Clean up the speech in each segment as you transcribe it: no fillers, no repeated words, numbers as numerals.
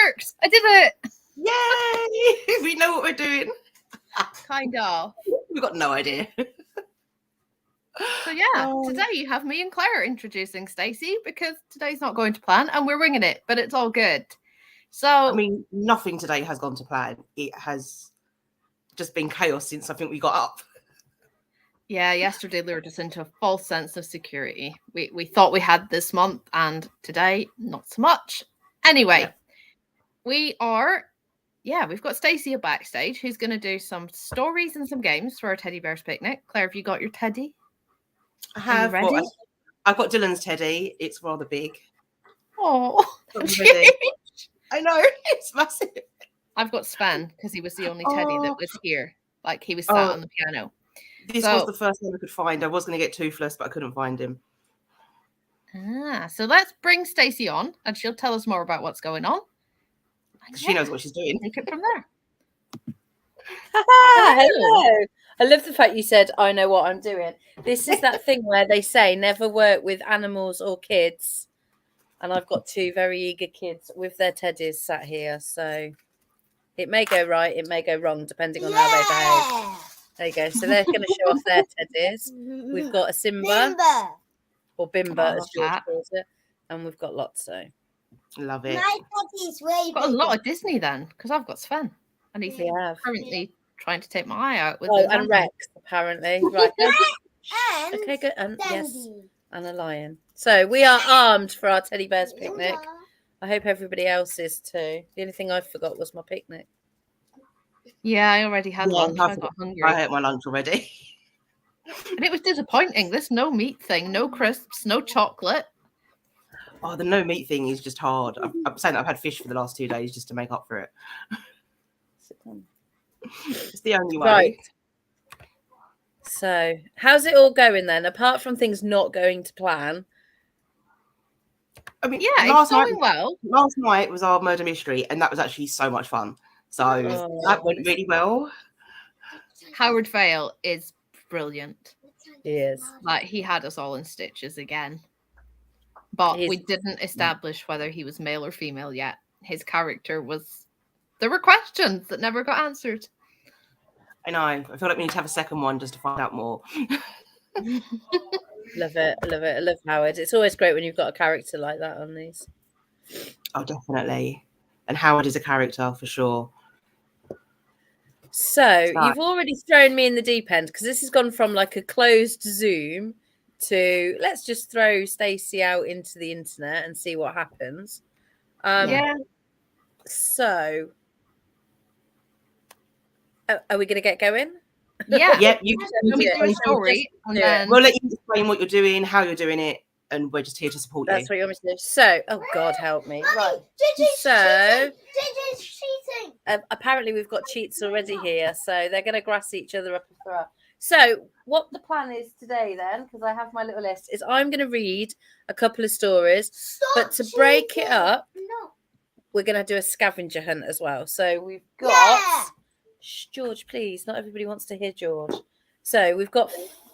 works! I did it! Yay! We know what we're doing. Kind of. We've got no idea. So yeah, today you have me and Claire introducing Stacey because today's not going to plan and we're winging it, but it's all good. So I mean, nothing today has gone to plan. It has just been chaos since I think we got up. Yeah, yesterday lured us into a false sense of security. We thought we had this month, and today not so much. Anyway, we've got Stacey backstage who's going to do some stories and some games for our teddy bears picnic. Claire, have you got your teddy? I have. Are you ready? I've got Dylan's teddy. It's rather big. Oh, I know, it's massive. I've got Sven because he was the only teddy that was here. Like he was sat on the piano. This was the first one I could find. I was going to get Toothless, but I couldn't find him. So let's bring Stacey on, and she'll tell us more about what's going on. She knows what she's doing. Take it from there. Hello. I love the fact you said, I know what I'm doing. This is that thing where they say never work with animals or kids. And I've got two very eager kids with their teddies sat here. So it may go right, it may go wrong, depending on how they behave. There you go. So they're going to show off their teddies. We've got a Simba. Or Bimba, as George calls it. And we've got Lotso. Love it. My teddy's way got a lot of Disney then, because I've got Sven. And he's currently trying to take my eye out with and Rex, apparently. Right. And okay, good. And yes, and a lion. So we are armed for our teddy bears picnic. I hope everybody else is too. The only thing I forgot was my picnic. Yeah, I already had lunch. I got hungry. I ate my lunch already. And it was disappointing. This no meat thing, no crisps, no chocolate. Oh, the no meat thing is just hard. I'm saying that I've had fish for the last 2 days just to make up for it. It's the only way. Right. So, how's it all going then? Apart from things not going to plan. I mean, it's going well. Last night was our murder mystery, and that was actually so much fun. So that went really well. Howard Vale is brilliant. He is. Like, he had us all in stitches again. But we didn't establish whether he was male or female yet. His character was... There were questions that never got answered. I know. I feel like we need to have a second one just to find out more. Love it. I love it. I love Howard. It's always great when you've got a character like that on these. Oh, definitely. And Howard is a character for sure. So you've already thrown me in the deep end because this has gone from like a closed Zoom to let's just throw Stacey out into the internet and see what happens. So are we going to get going? Yeah. Yep. You can do a story. And then... We'll let you explain what you're doing, how you're doing it, and we're just here to support you. That's what you want me to do. So, oh God, help me. Right. cheating. Apparently we've got cheats already here, so they're going to grass each other up and throw. So, what the plan is today, then, because I have my little list, is I'm going to read a couple of stories, but to break it up, we're going to do a scavenger hunt as well. So we've got Shh, George, please. Not everybody wants to hear George. So we've got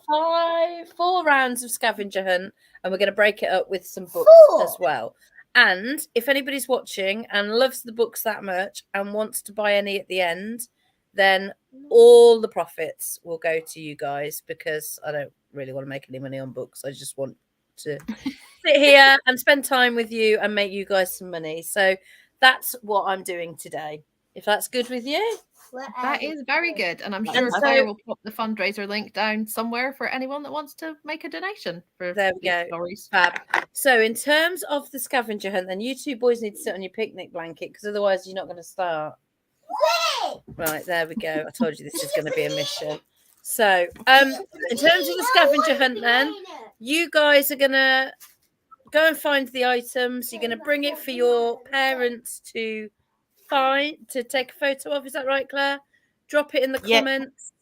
4 rounds of scavenger hunt, and we're going to break it up with some books as well. And if anybody's watching and loves the books that much and wants to buy any at the end, then all the profits will go to you guys, because I don't really want to make any money on books. I just want to sit here and spend time with you and make you guys some money. So that's what I'm doing today. If that's good with you. That is very good. And I'm sure Claire will put the fundraiser link down somewhere for anyone that wants to make a donation for there we go. Stories. Fab. So in terms of the scavenger hunt, then you two boys need to sit on your picnic blanket, because otherwise you're not going to start. Right, there we go. I told you this is going to be a mission. So in terms of the scavenger hunt, then you guys are going to go and find the items. You're going to bring it for your parents to take a photo of. Is that right, Claire? Drop it in the comments.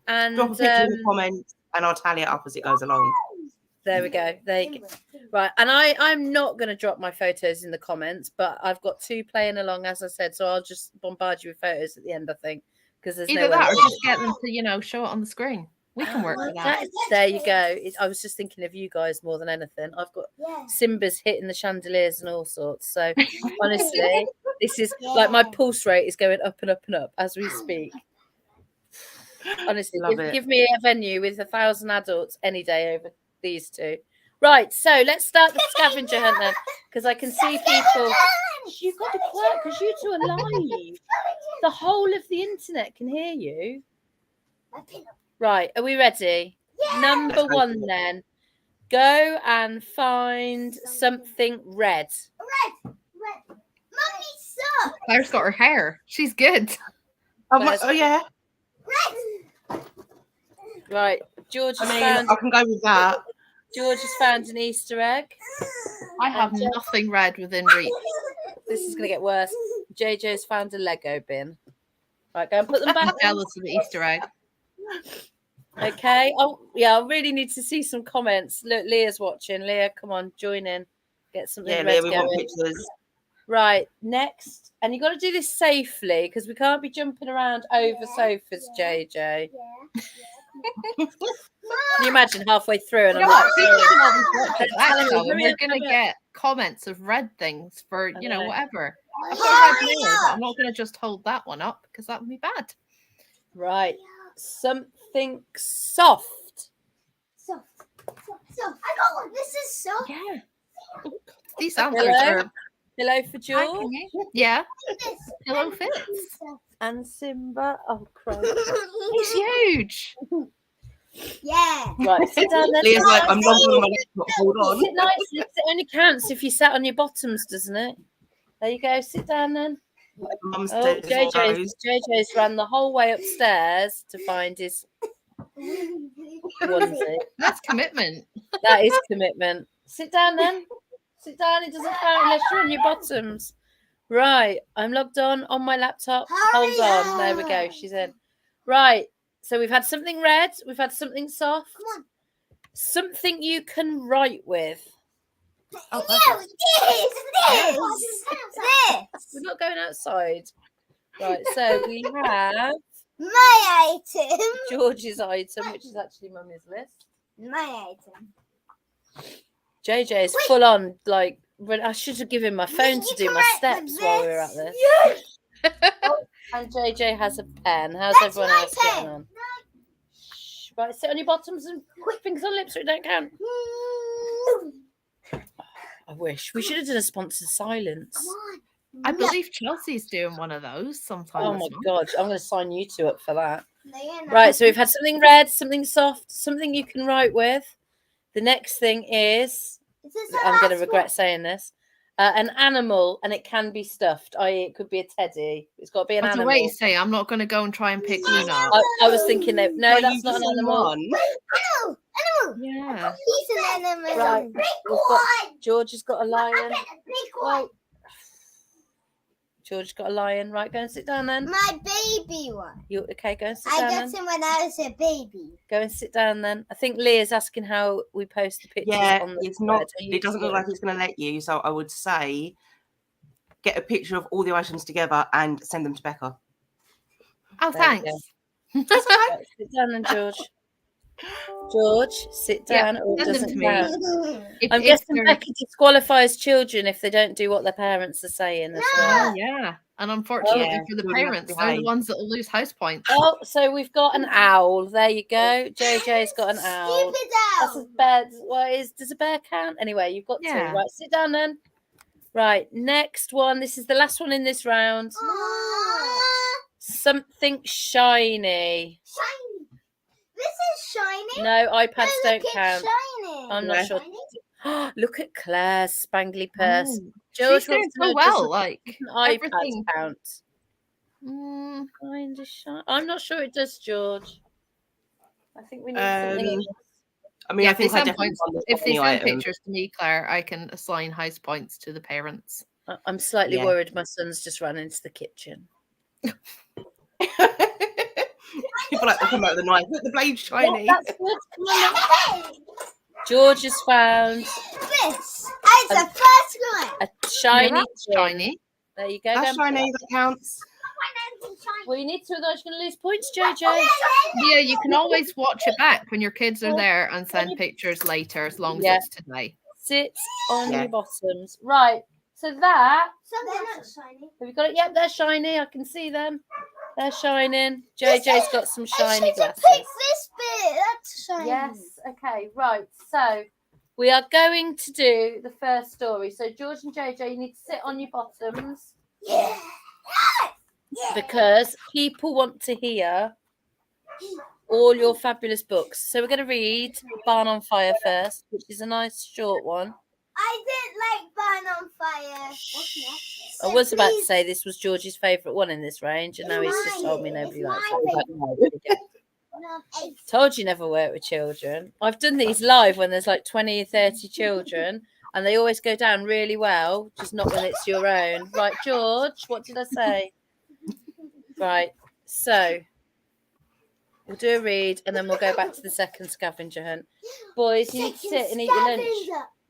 And drop a picture in the comments, and I'll tally it up as it goes along. There we go. There you go. Right, and I'm not going to drop my photos in the comments, but I've got 2 playing along, as I said, so I'll just bombard you with photos at the end, I think, because there's either that or just get them to show it on the screen. We can work with that. There you go. I was just thinking of you guys more than anything. I've got Simba's hitting the chandeliers and all sorts. So honestly, This is like my pulse rate is going up and up and up as we speak. Honestly, Love it. give me a venue with 1,000 adults any day over these two. Right, so let's start the scavenger hunt then, because I can see people. You've got to be quiet because you two are live. The whole of the internet can hear you. Right, are we ready? Number one then. Go and find something red. Red. Mummy, suck. Claire's got her hair. She's good. Oh yeah. Red. Right, George has I mean, found. I can go with that. George has found an Easter egg. I have nothing red within reach. This is going to get worse. JJ's found a Lego bin. Right, go and put them I'm back. jealous of the Easter egg. Okay. Oh, yeah, I really need to see some comments. Look, Leah's watching. Leah, come on, join in. Get something Yeah, red Leah, we going. want pictures. Right, next. And you've got to do this safely because we can't be jumping around over sofas, JJ. Can you imagine halfway through and I'm like, we're going to get comments of red things for, you know, know. whatever. I've got red nails. I'm not going to just hold that one up because that would be bad. right, something soft. Soft. I got one. This is soft. Yeah. Oh, God. These answers Hello? are... Hello for Hi, George can you? Yeah. This. Hello, Fitz. and Simba. Oh, Christ. He's huge. Yeah. Right, sit down there. Leah's like, I'm logging on my laptop. Hold on. Sit nicely. It only counts if you sat on your bottoms, doesn't it? There you go. Sit down then. Mum Oh, said it's closed. JJ's ran the whole way upstairs to find his onesie. That's commitment. That is commitment. Sit down then. Sit down. It doesn't count unless you're on your bottoms. Right. I'm logged on my laptop. Hold on. There we go. She's in. Right. So we've had something red. We've had something soft. Come on. Something you can write with. Oh, No, perfect. this. We're not going outside. Right. So we have My item. George's item, which is actually Mummy's list. My item. JJ is full on, like, I should have given my phone to You do can my write with steps while we were at this. this. And JJ has a pen. How's That's everyone my else getting pen. on? Shh. Right, sit on your bottoms and quick fingers on lips so it don't count. I wish. We should have done a sponsored silence. Come on. I believe Chelsea's doing one of those sometime. Oh this my month. God. I'm going to sign you two up for that. No. Right, so we've had something red, something soft, something you can write with. The next thing is, Is this the I'm going to last regret saying this, an animal, and it can be stuffed, i.e. it could be a teddy. It's got to be an That's the animal. way you say, I'm not going to go and try and pick Luna. I was thinking that, no, Well, that's you've not an just done animal. one. one? Animal. Yeah. He's an animal. Right. Big We've got- one. George has got a I lion. get a big one. Well, George got a lion. Right, go and sit down then. My baby one. You okay? Go and sit I down got then. him when I was a baby. Go and sit down then. I think Leah's asking how we post the pictures Yeah, on the it's not. thread. Are you It doesn't look sure? like it's going to let you. So I would say, get a picture of all the items together and send them to Becca. Oh, There we thanks. Right, sit down then, George. George, sit Yeah, down or it send them doesn't to me. count. If- I'm if guessing they're- Becca disqualifies children if they don't do what their parents are saying as well. Oh, yeah. And unfortunately Yeah, for the children have to parents, they're the behave. ones that will lose house points. Oh, so we've got an owl. There you go. JJ's got an owl. Stupid That's a owl. bear. What is? Does a bear count? Anyway, you've got Yeah. two. Right, sit down then. Right, next one. This is the last one in this round. Aw, Something shiny. shiny. This is shiny. No, iPads Oh, don't look, count. it's shiny. I'm not Yeah. sure. Shiny. Look at Claire's spangly purse. Oh, George she's doing wants to know, so does well. Like, an iPad everything. count? Mm, Kind of shiny. I'm not sure it does, George. I think we need something else. I mean, yeah, I if they think I send definitely points, won the if they funny send item. pictures to me, Claire, I can assign house points to the parents. I'm slightly Yeah. worried my son's just ran into the kitchen. People like to come out of the knife. Look, the blade's shiny. Yeah, that's good. Come on, then. George has found This. It's the first one. a shiny That's tin. shiny. There you go. That's go and put shiny. That counts. Well, you need to, otherwise you're going to lose points, JJ. Yeah, you can always watch it back when your kids are there and send pictures later, as long as Yeah. it's today. Sit on Yeah. your bottoms. Right. So that, They're not shiny. have you got it? Yep, they're shiny. I can see them. They're shining. JJ's got some shiny I glasses. pick this bit. That's shiny. Yes. Okay. Right. So we are going to do the first story. So George and JJ, you need to sit on your bottoms Yeah. because people want to hear all your fabulous books. So we're going to read Barn on Fire first, which is a nice short one. I didn't like Barn on Fire. What's next? I was about to say this was George's favourite one in this range, and now he's just told me nobody likes it. Told you never work with children. I've done these live when there's like 20 or 30 children, and they always go down really well, just not when it's your own. Right, George, what did I say? Right, so we'll do a read, and then we'll go back to the second scavenger hunt. Boys, you need to sit and eat your lunch.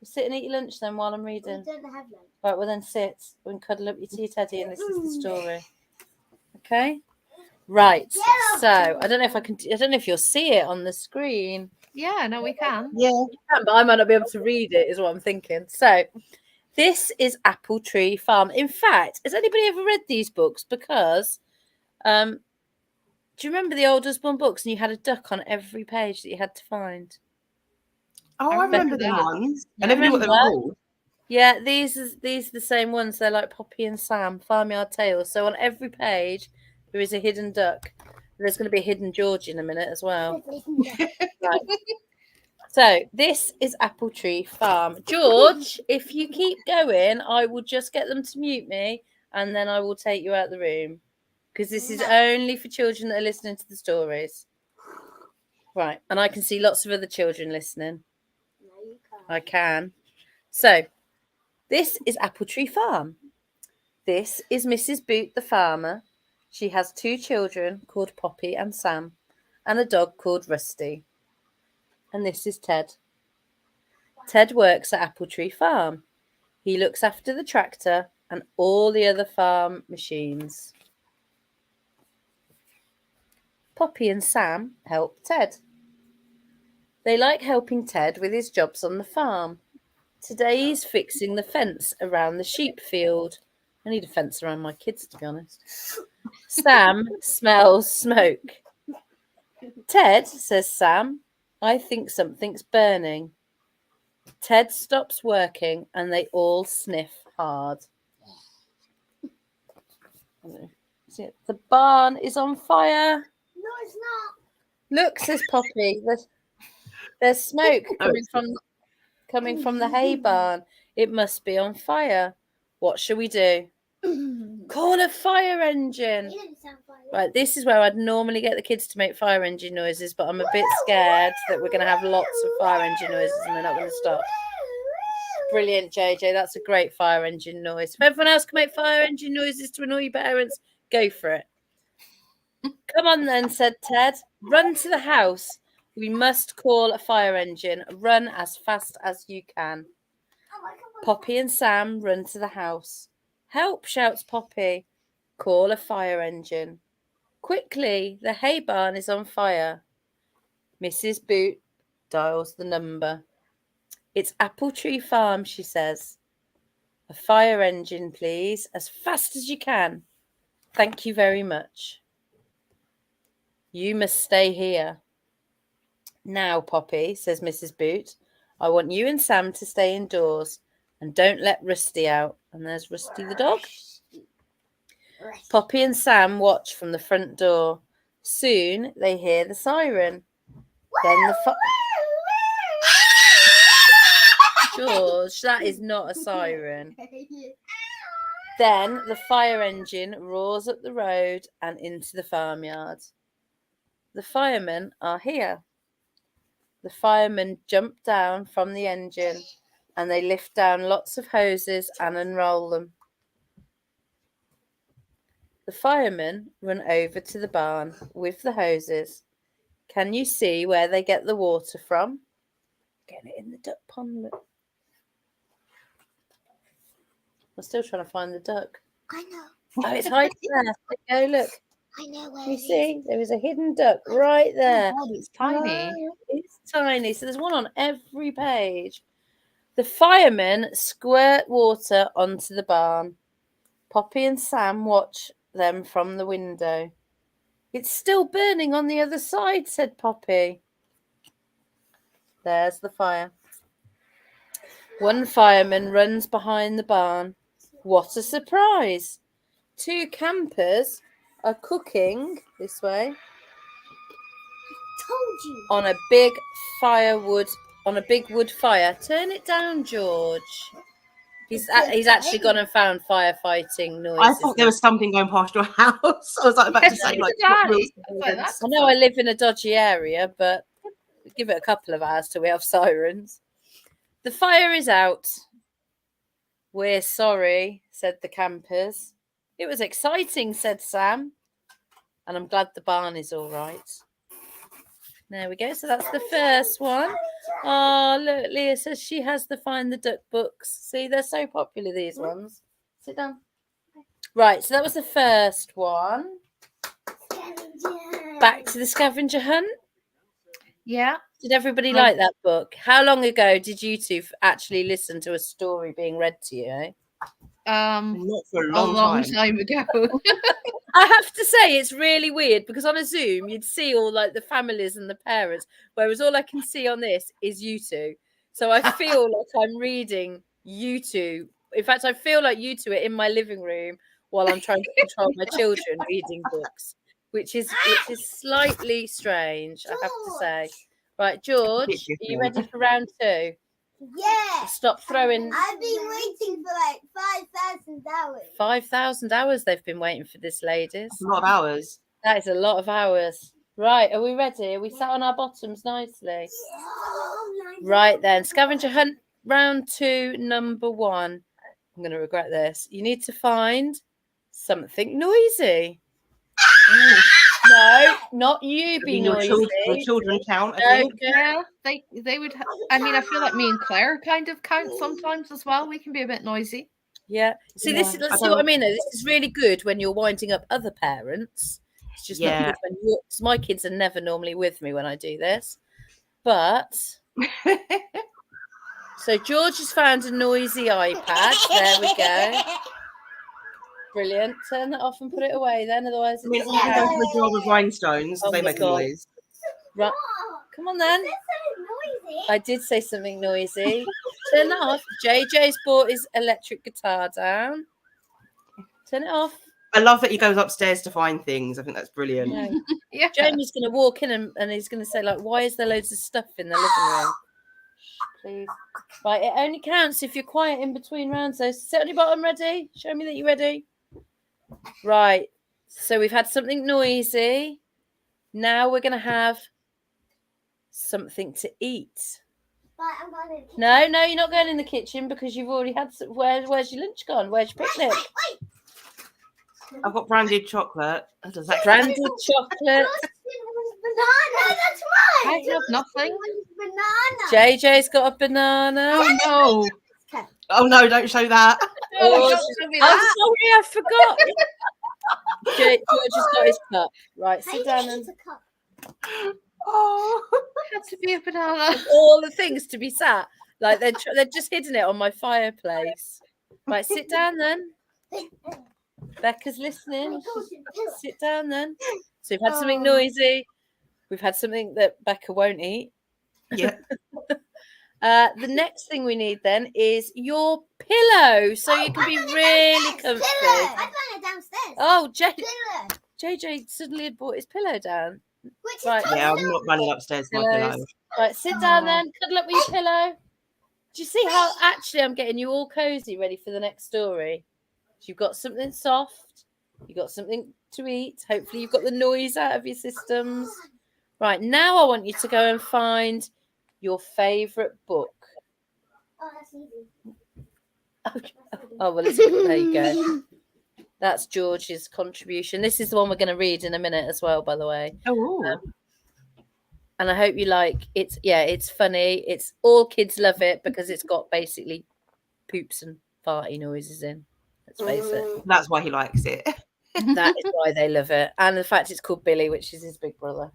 Sit and eat your lunch then while I'm reading. We don't have lunch. Right, well then sit and cuddle up your teddy and listen to the story. Okay? Right. So I don't know if you'll see it on the screen. Yeah, no, we can. Yeah. But I might not be able to read it, is what I'm thinking. So this is Apple Tree Farm. In fact, has anybody ever read these books? Because do you remember the Old Osborne books and you had a duck on every page that you had to find? Oh, I remember them that. ones. Yeah, I never knew what they were remember. called. Yeah, these are the same ones. They're like Poppy and Sam, Farmyard Tales. So on every page there is a hidden duck. There's going to be a hidden George in a minute as well. Right. So this is Apple Tree Farm. George, if you keep going, I will just get them to mute me and then I will take you out the room. Because this is only for children that are listening to the stories. Right. And I can see lots of other children listening. No, you can't. I can. So this is Apple Tree Farm. This is Mrs. Boot the farmer. She has 2 children called Poppy and Sam and a dog called Rusty. And this is Ted. Ted works at Apple Tree Farm. He looks after the tractor and all the other farm machines. Poppy and Sam help Ted. They like helping Ted with his jobs on the farm. Today he's fixing the fence around the sheep field. I need a fence around my kids, to be honest. Sam smells smoke. Ted, says Sam, I think something's burning. Ted stops working and they all sniff hard. The barn is on fire. No, it's not. Look, says Poppy. There's smoke coming from the hay barn. It must be on fire. What shall we do? Call a fire engine. You didn't sound funny. Right, this is where I'd normally get the kids to make fire engine noises, but I'm a bit scared that we're going to have lots of fire engine noises and they're not going to stop. Brilliant, JJ. That's a great fire engine noise. If everyone else can make fire engine noises to annoy your parents, go for it. Come on then, said Ted. Run to the house. We must call a fire engine. Run as fast as you can. Poppy and Sam run to the house. Help, shouts Poppy. Call a fire engine. Quickly, the hay barn is on fire. Mrs. Boot dials the number. It's Apple Tree Farm, she says. A fire engine, please, as fast as you can. Thank you very much. You must stay here. Now, Poppy, says Mrs. Boot, I want you and Sam to stay indoors and don't let Rusty out. And there's Rusty the dog. Poppy and Sam watch from the front door. Soon they hear the siren. Then the George, that is not a siren. Then the fire engine roars up the road and into the farmyard. The firemen are here. The firemen jump down from the engine and they lift down lots of hoses and unroll them. The firemen run over to the barn with the hoses. Can you see where they get the water from? Get it in the duck pond. Look. I'm still trying to find the duck. I know. Oh, it's hiding there. There you go, look. I know where You it is. see, there is a hidden duck right there. Oh, it's tiny. It's tiny. So there's one on every page. The firemen squirt water onto the barn. Poppy and Sam watch them from the window. It's still burning on the other side, said Poppy. There's the fire. One fireman runs behind the barn. What a surprise! 2 campers are cooking this way Told you. on a big wood fire. Turn it down, George. He's actually gone and found firefighting noises. I thought there was something going past your house. I was like about to say, like, what real sirens? I know I live in a dodgy area, but give it a couple of hours till we have sirens. The fire is out. We're sorry, said the campers. It was exciting, said Sam. And I'm glad the barn is all right. There we go. So that's the first one. Oh, look, Leah says she has the Find the Duck books. See, they're so popular, these ones. Sit down. Right, so that was the first one. Back to the scavenger hunt. Yeah. Did everybody like that book? How long ago did you two actually listen to a story being read to you? Not for a A long long time. time ago. I have to say it's really weird because on a Zoom you'd see all like the families and the parents, whereas all I can see on this is you two. So I feel like I'm reading you two. In fact, I feel like you two are in my living room while I'm trying to control my children reading books, which is slightly strange, I have to say. Right, George, are you ready for round 2? Yeah. Stop throwing. I've been waiting for like 5,000 hours. 5,000 hours they've been waiting for this, ladies. That's a lot of hours. That is a lot of hours. Right, are we ready? Are we sat on our bottoms nicely? Right then, scavenger hunt round 2, number 1. I'm going to regret this. You need to find something noisy. No, not you be Your noisy. children count, I No, think. Yeah, they would. I mean, I feel like me and Claire kind of count sometimes as well. We can be a bit noisy. Yeah. See, this is, Yeah, let's see what I mean. Though. This is really good when you're winding up other parents. It's just not good when you're. 'Cause my kids are never normally with me when I do this. But so George has found a noisy iPad. There we go. Brilliant. Turn that off and put it away then. Otherwise, I mean, it I'm going to doesn't go for a jar of rhinestones. Oh They my make a God. noise. Right. Come on then. I did say something noisy. Turn that off. JJ's brought his electric guitar down. Turn it off. I love that he goes upstairs to find things. I think that's brilliant. No. Yeah. Jamie's going to walk in and he's going to say, like, why is there loads of stuff in the living room? Shh, please. Right, it only counts if you're quiet in between rounds. So sit on your bottom, ready? Show me that you're ready. Right. So we've had something noisy. Now we're going to have something to eat. Right, I'm going in. No, you're not going in the kitchen because you've already had. Where's your lunch gone? Where's your picnic? I've got branded chocolate. How does that Branded chocolate. Banana, that's right. I have nothing. Banana. JJ's got a banana. Oh no! Oh no! Don't show that. Oh, don't show me I'm that. sorry, I forgot. George has got his cup. Right, sit down and Oh. It had to be a banana. all the things to be sat. Like they're just hidden it on my fireplace. Right, sit down then. Becca's listening. Sit down then. So we've had something noisy. We've had something that Becca won't eat. Yeah. The next thing we need then is your pillow, so you can be really comfy. I found it downstairs. Oh, Pillow. JJ suddenly had brought his pillow down. Which is Right. Yeah, I'm not running upstairs for my Pillows. pillow. Right, sit down then. Cuddle up with your pillow. Do you see how actually I'm getting you all cozy, ready for the next story? You've got something soft. You've got something to eat. Hopefully, you've got the noise out of your systems. Right, now I want you to go and find your favourite book. Oh, that's easy. Oh, well, there you go. That's George's contribution. This is the one we're going to read in a minute as well, by the way. Oh. And I hope you like it. Yeah, it's funny. It's all kids love it because it's got basically poops and farty noises in. Let's face it. That's why he likes it. That is why they love it. And the fact it's called Billy, which is his big brother.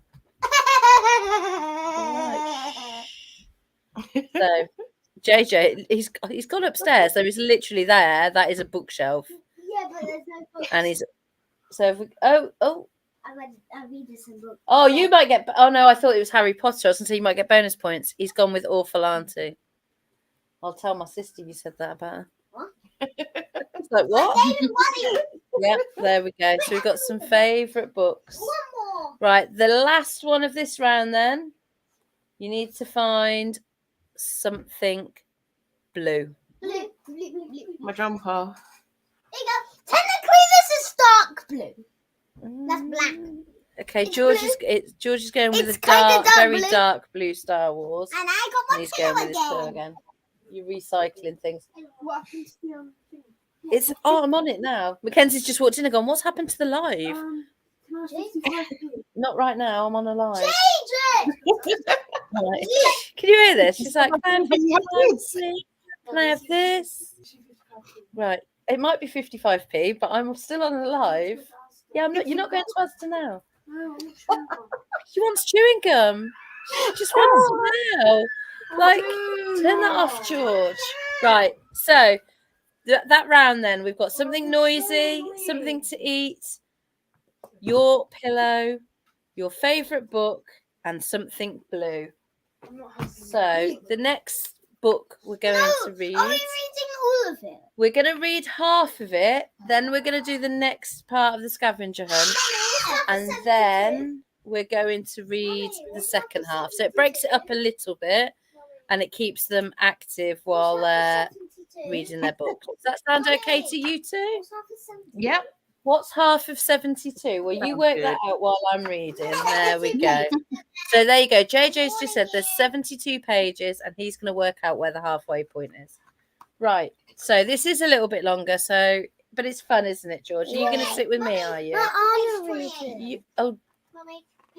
So, JJ, he's gone upstairs. So he's literally there. That is a bookshelf, Yeah, but there's no books. and he's so. If we, oh. I read this in book. Oh, you might get. Oh no, I thought it was Harry Potter. I was going to say you might get bonus points. He's gone with Awful Auntie. I'll tell my sister you said that about her. What? It's like what? Yep, there we go. So we've got some favourite books. One more. Right, the last one of this round. Then you need to find something blue. Blue. My jumper. There you go. Technically, this is dark blue. That's black. Okay, It's George blue. is going with It's a kinda dark very blue. dark blue Star Wars. And I got And my he's going pillow with his pillow again. again. You're recycling things. What happened to the other thing? It's I'm on it now. Mackenzie's just walked in and gone, what's happened to the live? Not right now, I'm on a live. Change it. Right. Can you hear this? She's like, can Can you have this? I have this? Right. It might be 55p, but I'm still on a live. Yeah, I'm not. You're not going to Asda now. She wants chewing gum. She just wants it now. Like, turn that off, George. Right. So that round, then we've got something noisy, something to eat, your pillow, your favourite book, and something blue. So the next book we're going to read. Are we reading all of it? We're going to read half of it, then we're going to do the next part of the scavenger hunt, and then we're going to read the second half. So it breaks it up a little bit, and it keeps them active while they're reading their book. Does that sound okay to you two? Yep. What's half of 72? Well, you Sounds work good. that out while I'm reading. There we go. So there you go. JJ's just said there's 72 pages, and he's going to work out where the halfway point is. Right. So this is a little bit longer, but it's fun, isn't it, George? Are you going to sit with me, are you?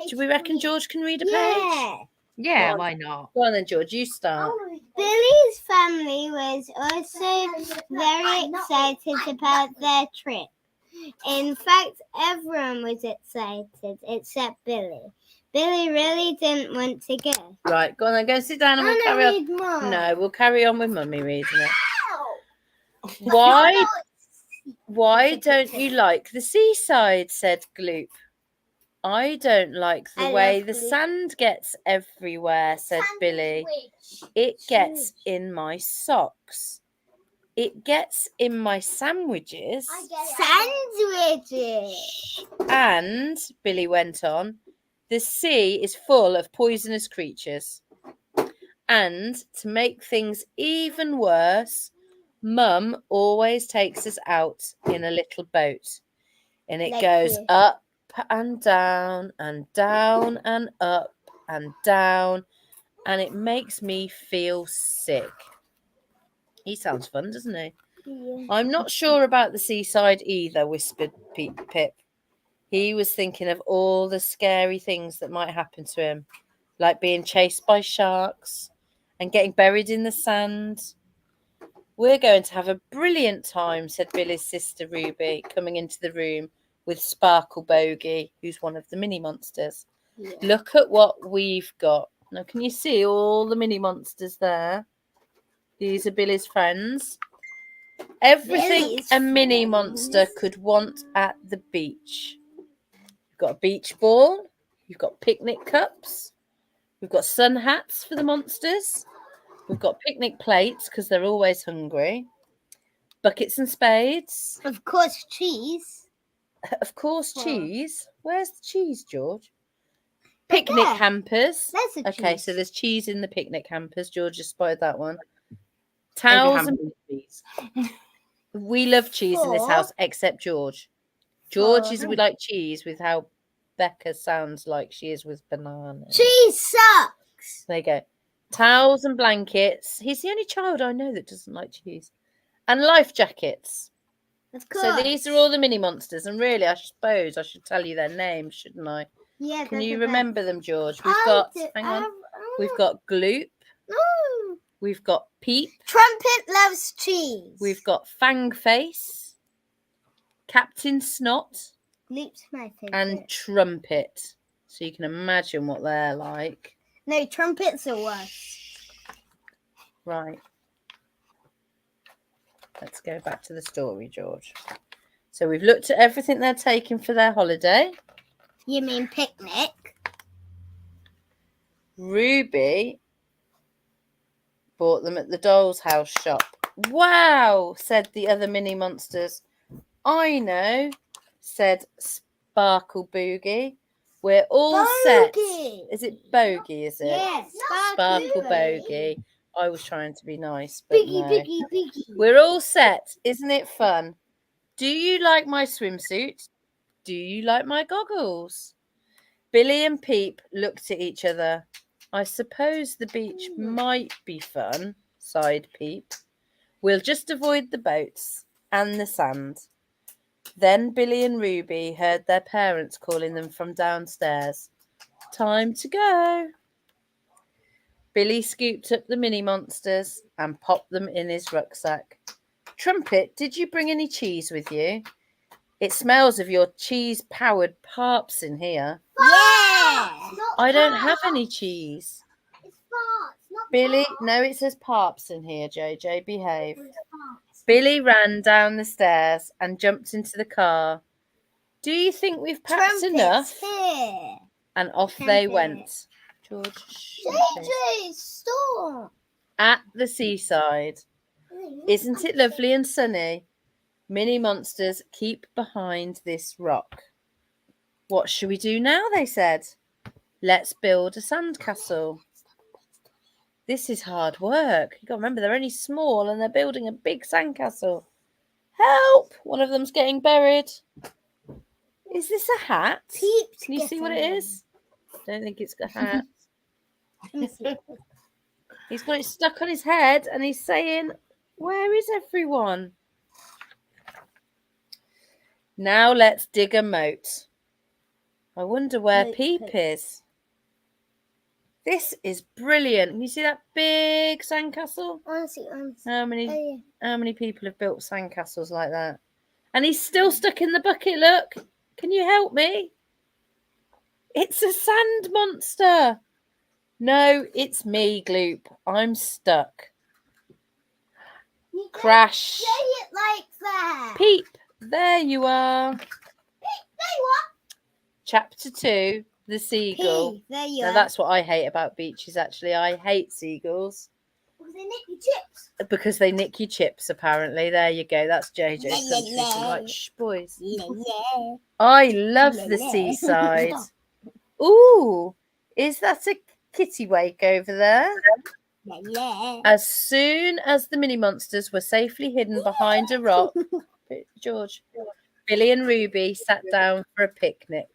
Do we reckon George can read a page? Yeah. Yeah, Go on. why not? Go on then, George. You start. Billy's family was also very excited about their trip. In fact, everyone was excited except Billy. Billy really didn't want to go. Right. Go on then. Go and sit down and we'll carry on. More. No, we'll carry on with Mummy reading it. Ow! Why don't you like the seaside? Said Gloop. I don't like the I way love the Gloop. sand gets everywhere, said Billy. It gets in my socks. It gets in my sandwiches. Sandwiches. And, Billy went on, the sea is full of poisonous creatures. And to make things even worse, Mum always takes us out in a little boat. And it Like goes this. up and down and down and up and down. And it makes me feel sick. He sounds fun, doesn't he? Yeah. I'm not sure about the seaside either, whispered Pip. He was thinking of all the scary things that might happen to him, like being chased by sharks and getting buried in the sand. We're going to have a brilliant time, said Billy's sister Ruby, coming into the room with Sparkle Bogey, who's one of the mini monsters. Yeah. Look at what we've got. Now, can you see all the mini monsters there? These are Billy's friends. Everything Billy's a mini friends. monster could want at the beach. You've got a beach ball. You've got picnic cups. We've got sun hats for the monsters. We've got picnic plates because they're always hungry. Buckets and spades. Of course, cheese. Of course, Wow. cheese. Where's the cheese, George? Picnic there. hampers. There's a Okay, cheese. so there's cheese in the picnic hampers. George just spotted that one. Abraham Towels and cheese. we love cheese in this Four. house, except George. George Four. is we like cheese with how Becca sounds like she is with bananas. Cheese sucks. There you go. Towels and blankets. He's the only child I know that doesn't like cheese. And life jackets. Of course. So these are all the mini monsters. And really, I suppose I should tell you their names, shouldn't I? Yeah. Can that's you the best. remember them, George? We've I got, do- hang on. I- We've got Gloop. No. We've got Peep. Trumpet loves cheese. We've got Fangface. Captain Snot. Loop's my favorite. And Trumpet. So you can imagine what they're like. No, trumpets are worse. Right. Let's go back to the story, George. So we've looked at everything they're taking for their holiday. You mean picnic? Ruby bought them at the doll's house shop. Wow, said the other mini monsters. I know, said Sparkle Boogie. We're all set. Is it Bogey, is it? Yes, Sparkle Bogey. I was trying to be nice, but Biggie, no. biggie. We're all set. Isn't it fun? Do you like my swimsuit? Do you like my goggles? Billy and Peep looked at each other. I suppose the beach might be fun, sighed Peep. We'll just avoid the boats and the sand. Then Billy and Ruby heard their parents calling them from downstairs. Time to go. Billy scooped up the mini monsters and popped them in his rucksack. Trumpet, did you bring any cheese with you? It smells of your cheese-powered parps in here. Yeah. I don't have any cheese. It's farts, not Billy, no, it says parps in here, JJ. Behave. Billy ran down the stairs and jumped into the car. Do you think we've packed enough? Here. And off they Trumpet. went. George, JJ, stop. at the seaside. Isn't it lovely and sunny? Mini monsters keep behind this rock. What shall we do now? They said. Let's build a sandcastle. This is hard work. You got to remember they're only small and they're building a big sandcastle. Help! One of them's getting buried. Is this a hat? Peeps Can you see what it is? Don't think it's a hat. He's got it stuck on his head and he's saying, where is everyone? Now let's dig a moat. I wonder where Peep is. This is brilliant. Can you see that big sandcastle? Honestly. How many people have built sandcastles like that? And he's still stuck in the bucket, look. Can you help me? It's a sand monster. No, it's me, Gloop. I'm stuck. You Crash. say it like that. Peep, there you are. Peep, there you are. Chapter 2, The Seagull. Peep, there you Now are. that's what I hate about beaches, actually. I hate seagulls. Because they nick your chips. Because they nick your chips, apparently. There you go. That's JJ's Yeah, country. yeah, So yeah. like, shh, boys. Yeah. I love the Yeah. seaside. Ooh, is that a kitty wake over there? Yeah. As soon as the mini monsters were safely hidden behind a rock, George, Billy and Ruby sat down for a picnic.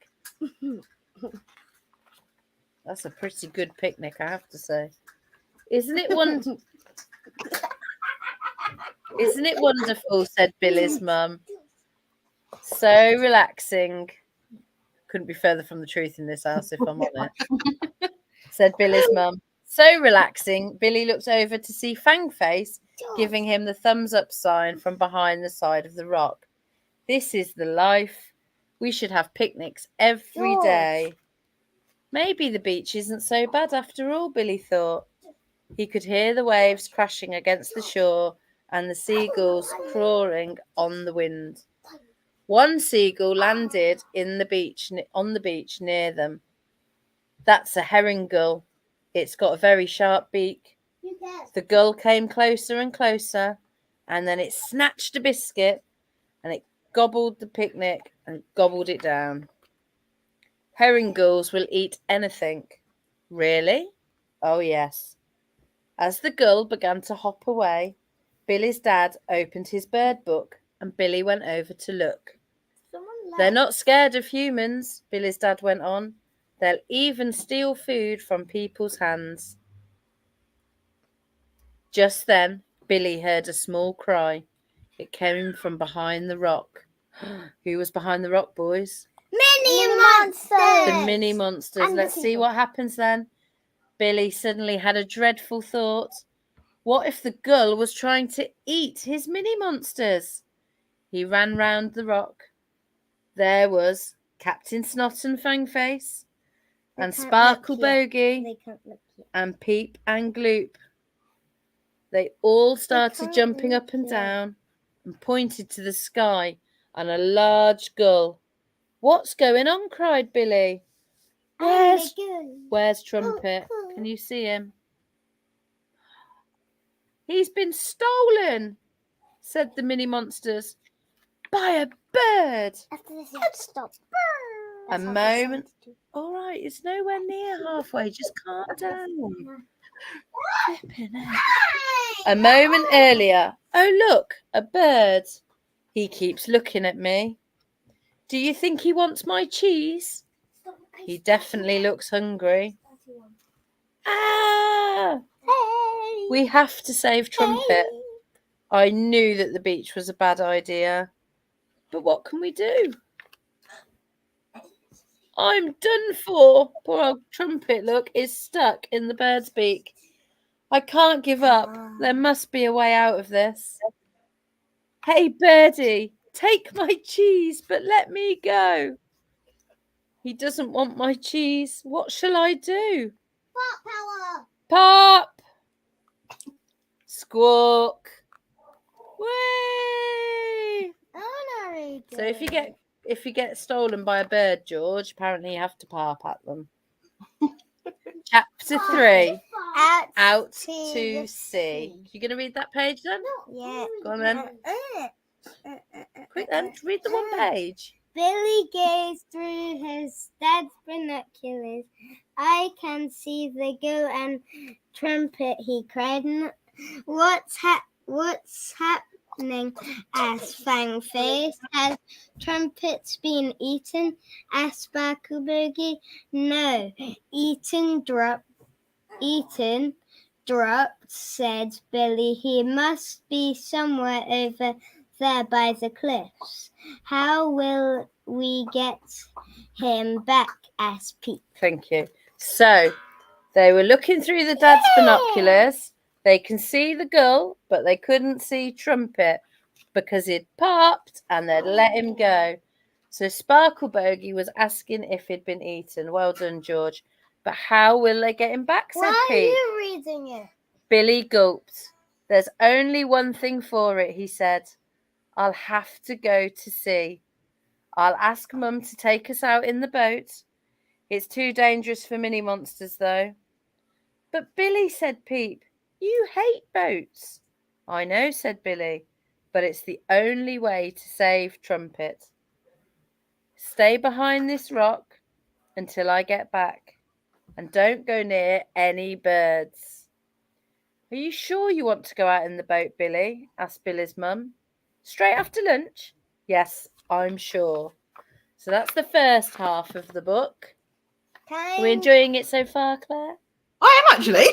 That's a pretty good picnic, I have to say. Isn't it wonderful? Isn't it wonderful? Said Billy's mum. So relaxing. Couldn't be further from the truth in this house, if I'm on it. Said Billy's mum. So relaxing. Billy looked over to see Fangface giving him the thumbs up sign from behind the side of the rock. This is the life. We should have picnics every day. Maybe the beach isn't so bad after all, Billy thought. He could hear the waves crashing against the shore and the seagulls crawling on the wind. One seagull landed on the beach near them. That's a herring gull. It's got a very sharp beak. The gull came closer and closer, and then it snatched a biscuit and it gobbled the picnic and gobbled it down. Herring gulls will eat anything. Really? Oh, yes. As the gull began to hop away, Billy's dad opened his bird book and Billy went over to look. They're not scared of humans, Billy's dad went on. They'll even steal food from people's hands. Just then, Billy heard a small cry. It came from behind the rock. Who was behind the rock, boys? Mini monsters. The mini monsters. And Let's the see seagull. what happens then. Billy suddenly had a dreadful thought. What if the gull was trying to eat his mini monsters? He ran round the rock. There was Captain Snot and Fangface, and can't Sparkle look yet. Bogey, They can't look yet. and Peep and Gloop. They all started can't jumping look up and yet. down. and pointed to the sky and a large gull. "What's going on?" cried Billy. Where's Trumpet? Can you see him? "He's been stolen," said the mini monsters, "by a bird." After this, you have to stop. A moment. All right, it's nowhere near halfway. Just calm down. Flipping heck. A moment earlier. "Oh, look, a bird. He keeps looking at me. Do you think he wants my cheese? He definitely looks hungry. Ah! Hey. We have to save Trumpet. I knew that the beach was a bad idea. But what can we do? I'm done for." Poor old Trumpet, look, is stuck in the bird's beak. "I can't give up. There must be a way out of this. Hey, birdie, take my cheese, but let me go." "He doesn't want my cheese. What shall I do?" Pop power. Pop! Squawk! Whee! So if you get stolen by a bird, George, apparently you have to pop at them. Chapter 3. Out to sea. You going to read that page then? Yeah. Go on then. Quick then, read the one page. Billy gazed through his dad's binoculars. "I can see the gull and Trumpet," he cried. What's happening?" asked Fang Face. "Has Trumpet been eaten?" asked Sparkle Boogie. "No, eaten, dropped," said Billy. "He must be somewhere over there by the cliffs. How will we get him back?" asked Pete. Thank you. So they were looking through the dad's binoculars. They can see the gull, but they couldn't see Trumpet because he'd popped and they'd let him go. So Sparkle Bogey was asking if he'd been eaten. Well done, George. But how will they get him back, said Why Pete. are you reading it? Billy gulped. "There's only one thing for it," he said. "I'll have to go to sea. I'll ask Mum to take us out in the boat. It's too dangerous for mini monsters, though." "But Billy," said Peep, "you hate boats." "I know," said Billy, "but it's the only way to save Trumpet. Stay behind this rock until I get back, and don't go near any birds." "Are you sure you want to go out in the boat, Billy?" asked Billy's mum. "Straight after lunch?" "Yes, I'm sure." So that's the first half of the book. Are we enjoying it so far, Claire? I am actually.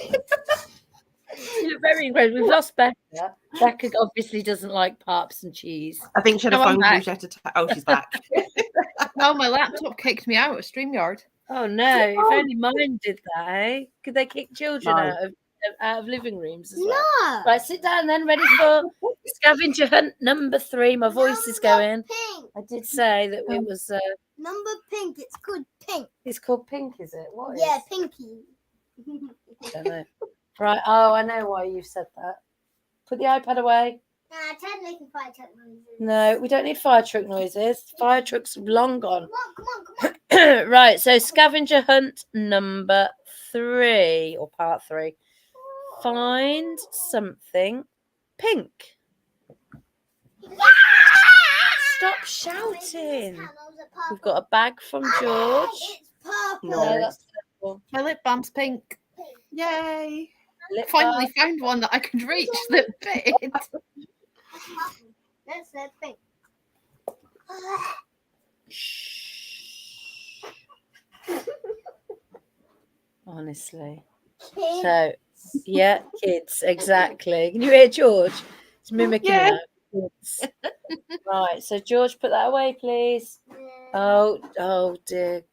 You look very incredible. We've lost Becca. Becca obviously doesn't like pops and cheese. I think she had a No, I'm phone call. back. She had to. Oh, she's back. No, my laptop kicked me out of StreamYard. Oh no! If only mine did that, eh? Could they kick children No. out of living rooms as well? No. Right, sit down then. Ready for scavenger hunt number 3. My voice is going. Pink. I did say that it was. Number pink. It's called pink. It's called pink, is it? What is? Yeah, pinky. I don't know. Right. Oh, I know why you've said that. Put the iPad away. I tried making fire truck noises. No, we don't need fire truck noises. Fire truck's long gone. Come on. Right, so scavenger hunt number 3, or part 3. Find something pink. Stop shouting. We've got a bag from George. It's purple. No, that's purple. My lip balm's pink. Yay! Lip Finally balm. found one that I could reach that fit. That's the pink. Shh. Honestly. Pink. So, yeah, kids, exactly. Can you hear George? It's mimicking Yeah. that. Kids. Right, so George, put that away, please. Oh dear.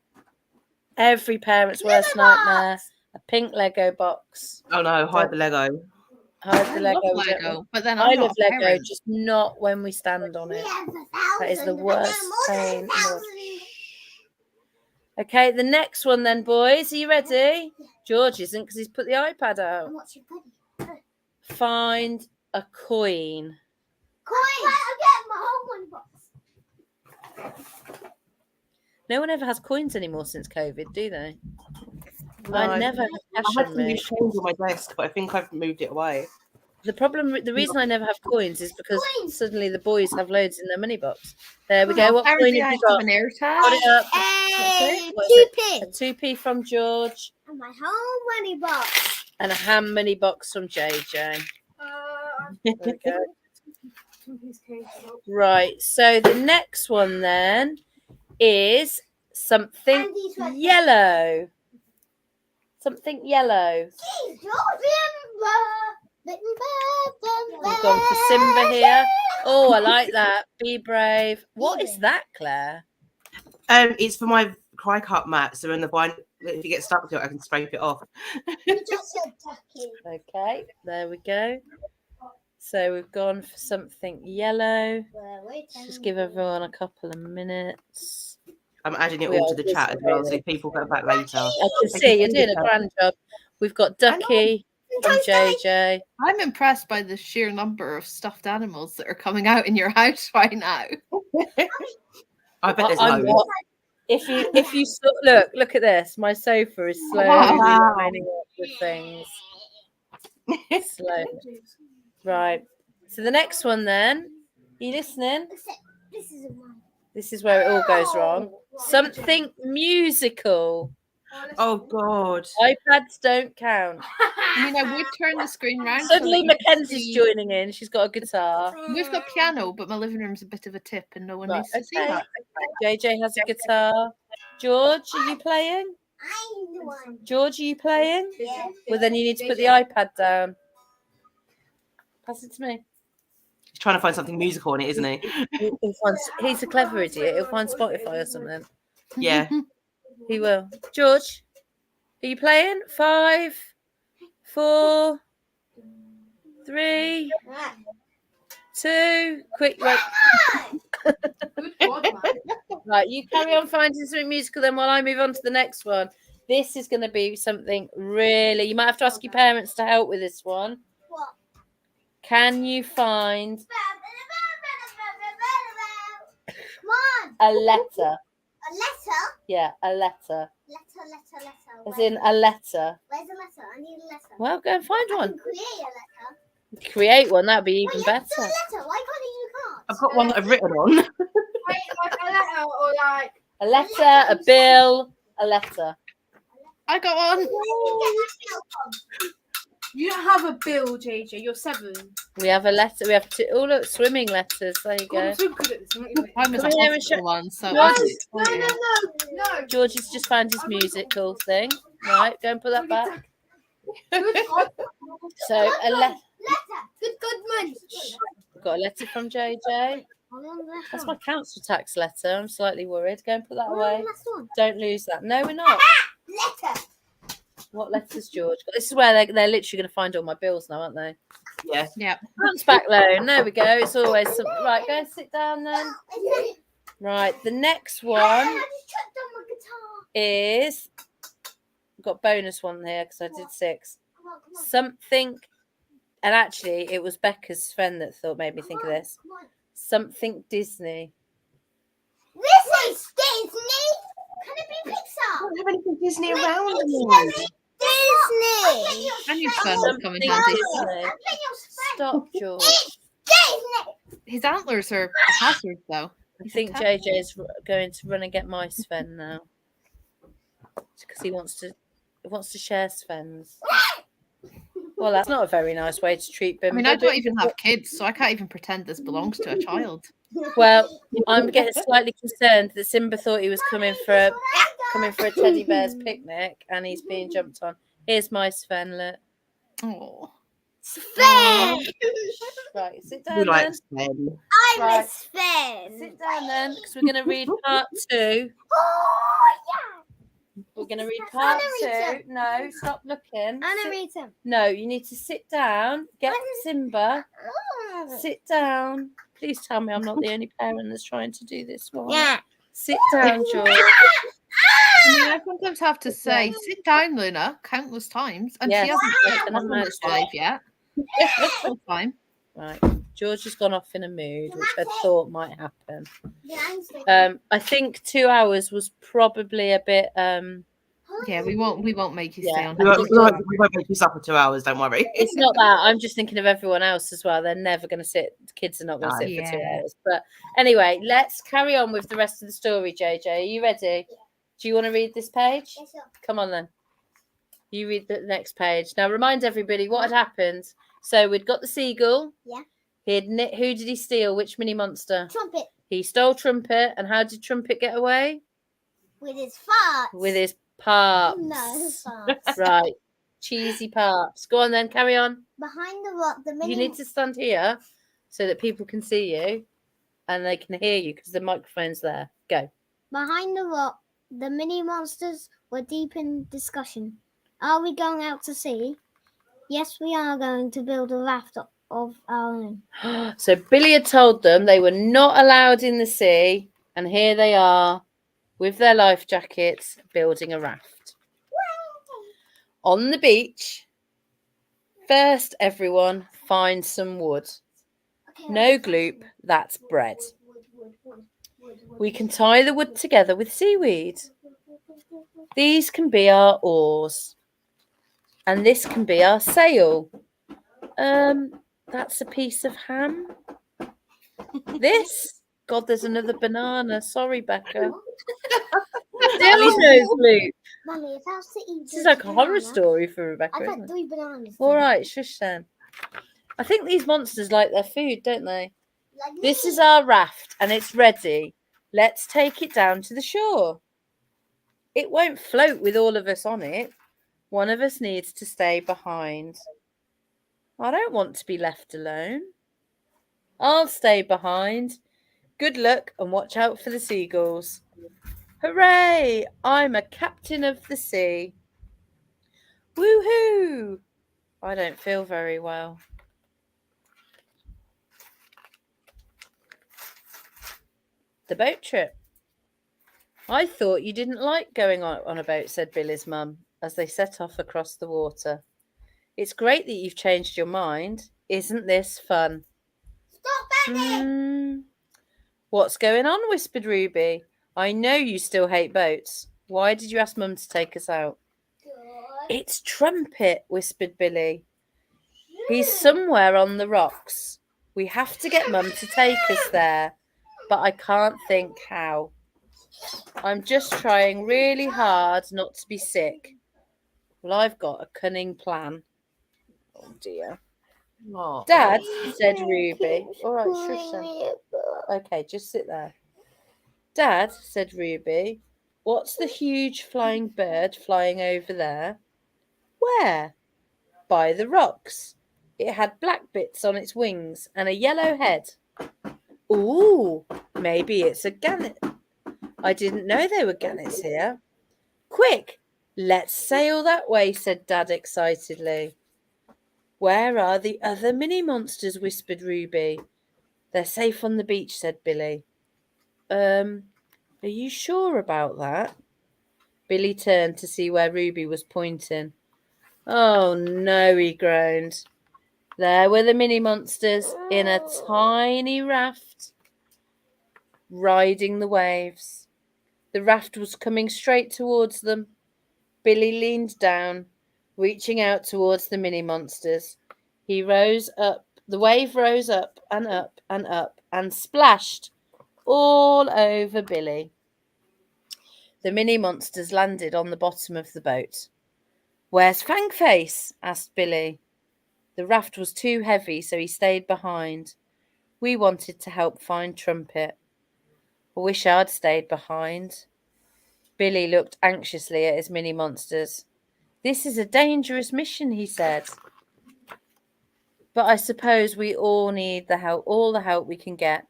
Every parent's worst nightmare. A pink Lego box. Oh no, hide the Lego. Hide I the love Lego. We don't Lego, but then I I'm love not a Lego, parent. just not when we stand on it. That is the worst pain in the world. Okay, the next one then, boys. Are you ready? George isn't because he's put the iPad out. What's your buddy? Find a coin. Coins. I get my whole money box. No one ever has coins anymore since COVID, do they? No, I never have I cash had on some me. loose change on my desk, but I think I've moved it away. The reason I never have coins is because suddenly the boys have loads in their money box. There we go. What Claire, coin do have I you have got? an air tag? Got it up. Hey, What's it? 2p. A 2p from George And my whole money box. and a ham money box from JJ. There we go. Right. So the next one then is something And these ones. yellow. Something yellow. We've gone for Simba here. Oh, I like that. Be brave. What is that, Claire? It's for my cry cup mat, so when the wine, if you get stuck to it, I can scrape it off. Okay, there we go. So we've gone for something yellow. Just give everyone a couple of minutes. I'm adding it We all are to the chat as well, so busy. people go back later. I can see you're doing a grand job. We've got Ducky from JJ. I'm impressed by the sheer number of stuffed animals that are coming out in your house right now. I bet there's I'm loads. not. If you look at this. My sofa is slowly Wow. lining up with things. Slow. Right. So the next one then. Are you listening? This is mine. This is where it all goes wrong. Something musical. Oh God. iPads don't count. I mean, I would turn the screen round. so Suddenly that you can Mackenzie's see- joining in. She's got a guitar. We've got piano, but my living room's a bit of a tip, and no one Right, needs to see okay. that. JJ has a guitar. George, are you playing? I'm the one. George, are you playing? Yeah. Well, then you need to put the iPad down. Pass it to me. He's trying to find something musical on it, isn't he? He's a clever idiot. He'll find Spotify or something. Yeah. He will. George, are you playing? 5, 4, 3, 2. Quick, right. Right, you carry on finding something musical then while I move on to the next one. This is going to be something really... You might have to ask your parents to help with this one. What? Can you find Come on. a letter? A letter? Yeah, a letter. Letter. As in a letter. Where's the letter? I need a letter. Well, go and find I one. can create a letter. Create one, that'd be even Wait, you have to do better. a letter. Why can't you do cards? I've got one that I've written on. Like a letter or like A letter, a bill, a letter. I got one. you don't have a bill, JJ. You're 7. We have a letter. We have 2. Oh, look, swimming letters. There you God, go. I'm so good at this. I'm not even- I was Come a here and hospital one, so No, I No, did no, no, no. George has just found his musical thing. Right, go and put that back. So, a letter. Good man. Got a letter from JJ. That's my council tax letter. I'm slightly worried. Go and put that away. Don't lose that. No, we're not. Letter. What letters, George? This is where they're literally going to find all my bills now, aren't they? Yeah. Yeah. Bounce back loan. There we go. It's always something. Right, go and sit down then. Right, the next I one just chucked on my guitar. is got bonus one here because I did 6. Come on. Something, and actually it was Becca's friend that made me think of this. Come on. Something Disney. This is Disney. Can it be I Pixar? don't have anything Disney Wait, around it's anymore. Disney. And your son Something will come in Disney. handy. Stop, George. Disney. His antlers are a hazard, though. I think JJ is going to run and get my Sven now because he wants to share Sven's. Well, that's not a very nice way to treat I him. mean, I don't even have kids, so I can't even pretend this belongs to a child. Well, I'm getting slightly concerned that Simba thought he was coming for a teddy bear's picnic, and he's being jumped on. Here's my Sven. Look. Oh. Sven. Right, sit Who down then. likes them? I'm Right. a Sven. Sit down then, because we're going to read part 2. Oh, yeah. We're going to read part Anna 2. No, stop looking. Anna Sit- reads them. No, you need to sit down. Get Simba. Sit down. Please tell me I'm not the only parent that's trying to do this one. Yeah. Sit down, George. I mean, I sometimes have to say, sit down, Luna, countless times. And Yes. she hasn't I said can nothing imagine. this live yet. Full time. Right. George has gone off in a mood, which I thought might happen. Yeah, I think 2 hours was probably a bit. Yeah, we won't make you stay Yeah. on. We won't make you suffer 2 hours, don't worry. It's not that. I'm just thinking of everyone else as well. They're never going to sit. Kids are not going to sit for 2 Yeah. hours. But anyway, let's carry on with the rest of the story. JJ, are you ready? Do you want to read this page? Yes, sir. Come on then. You read the next page. Now remind everybody what had happened. So we'd got the seagull. Yeah. Who did he steal? Which mini monster? Trumpet He stole Trumpet. And how did Trumpet get away? with his farts. With his parts. No farts. Right. Cheesy parts. Go on then. Carry on. Behind the rock, the mini. You need to stand here so that people can see you and they can hear you because the microphone's there. Go. Behind the rock, the mini monsters were deep in discussion. Are we going out to sea? Yes, we are going to build a raft of our own. So Billy had told them they were not allowed in the sea, and here they are with their life jackets building a raft. On the beach, first everyone find some wood. Okay, No gloop, that's bread. We can tie the wood together with seaweed. These can be our oars. And this can be our sail. That's a piece of ham. This? God, there's another banana. Sorry, Becca. Still no gloop. Mummy, if I was to eat This is like a horror story for Rebecca, I've isn't had it? 3 bananas. All right, shush then. I think these monsters like their food, don't they? Like This me. is our raft and it's ready. Let's take it down to the shore. It won't float with all of us on it. One of us needs to stay behind. I don't want to be left alone. I'll stay behind. Good luck and watch out for the seagulls. Hooray! I'm a captain of the sea. Woohoo! I don't feel very well. The boat trip. I thought you didn't like going on a boat, said Billy's mum, as they set off across the water. It's great that you've changed your mind. Isn't this fun? Stop that! What's going on? Whispered Ruby. I know you still hate boats. Why did you ask Mum to take us out? It's Trumpet, whispered Billy. He's somewhere on the rocks. We have to get Mum to take us there, but I can't think how. I'm just trying really hard not to be sick. Well, I've got a cunning plan. Oh dear. Oh. Dad, said Ruby. All right, shush then. Okay, just sit there. Dad, said Ruby, what's the huge flying bird flying over there? Where? By the rocks. It had black bits on its wings and a yellow head. Ooh, maybe it's a gannet. I didn't know there were gannets here. Quick, let's sail that way, said Dad excitedly. Where are the other mini monsters? Whispered Ruby. They're safe on the beach, said Billy. Are you sure about that? Billy turned to see where Ruby was pointing. Oh no, he groaned. There were the mini monsters in a tiny raft, riding the waves. The raft was coming straight towards them. Billy leaned down, reaching out towards the mini monsters. He rose up. The wave rose up and up and up and splashed all over Billy. The mini monsters landed on the bottom of the boat. Where's Fangface? Asked Billy. The raft was too heavy, so he stayed behind. We wanted to help find Trumpet. I wish I'd stayed behind. Billy looked anxiously at his mini monsters. This is a dangerous mission, he said. But I suppose we all need all the help we can get.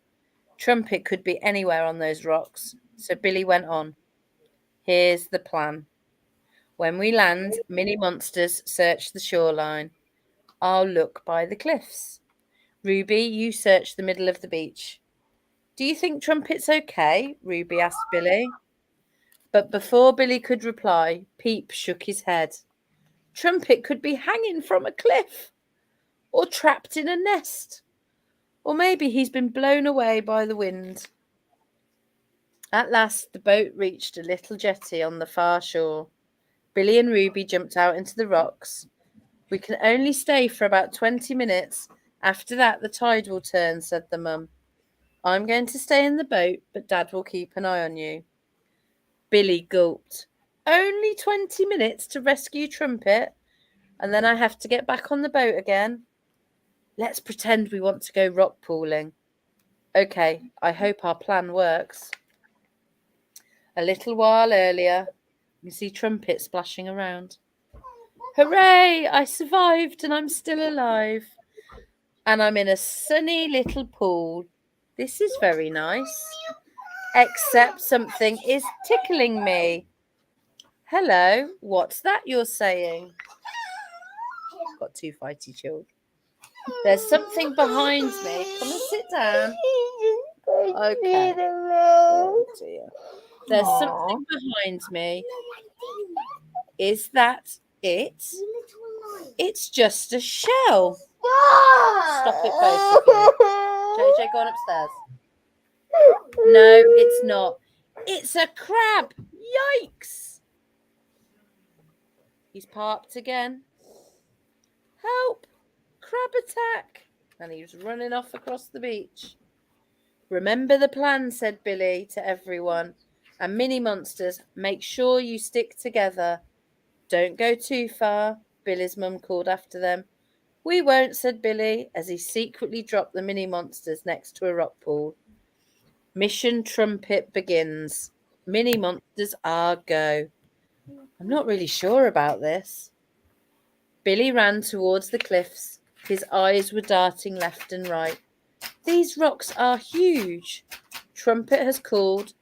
Trumpet could be anywhere on those rocks. So Billy went on. Here's the plan. When we land, mini monsters search the shoreline. I'll look by the cliffs. Ruby, you search the middle of the beach. Do you think Trumpet's okay? Ruby asked Billy. But before Billy could reply, Peep shook his head. Trumpet could be hanging from a cliff or trapped in a nest Or maybe he's been blown away by the wind. At last, the boat reached a little jetty on the far shore. Billy and Ruby jumped out into the rocks. We can only stay for about 20 minutes. After that, the tide will turn, said the mum. I'm going to stay in the boat, but Dad will keep an eye on you. Billy gulped. Only 20 minutes to rescue Trumpet, and then I have to get back on the boat again. Let's pretend we want to go rock pooling. Okay, I hope our plan works. A little while earlier, you see Trumpet splashing around. Hooray! I survived and I'm still alive. And I'm in a sunny little pool. This is very nice. Except something is tickling me. Hello, what's that you're saying? Got two fighty children. There's something behind me. Come and sit down. Okay. Oh dear. There's something behind me. Is that it? It's just a shell. Stop it, both of you. JJ, go on upstairs. No, it's not. It's a crab. Yikes. He's parked again. Help. Crab attack. And he was running off across the beach. Remember the plan, said Billy to everyone. And mini monsters, make sure you stick together. Don't go too far, Billy's mum called after them. We won't, said Billy, as he secretly dropped the mini monsters next to a rock pool. Mission Trumpet begins. Mini monsters are go. I'm not really sure about this. Billy ran towards the cliffs. His eyes were darting left and right. These rocks are huge. Trumpet has called.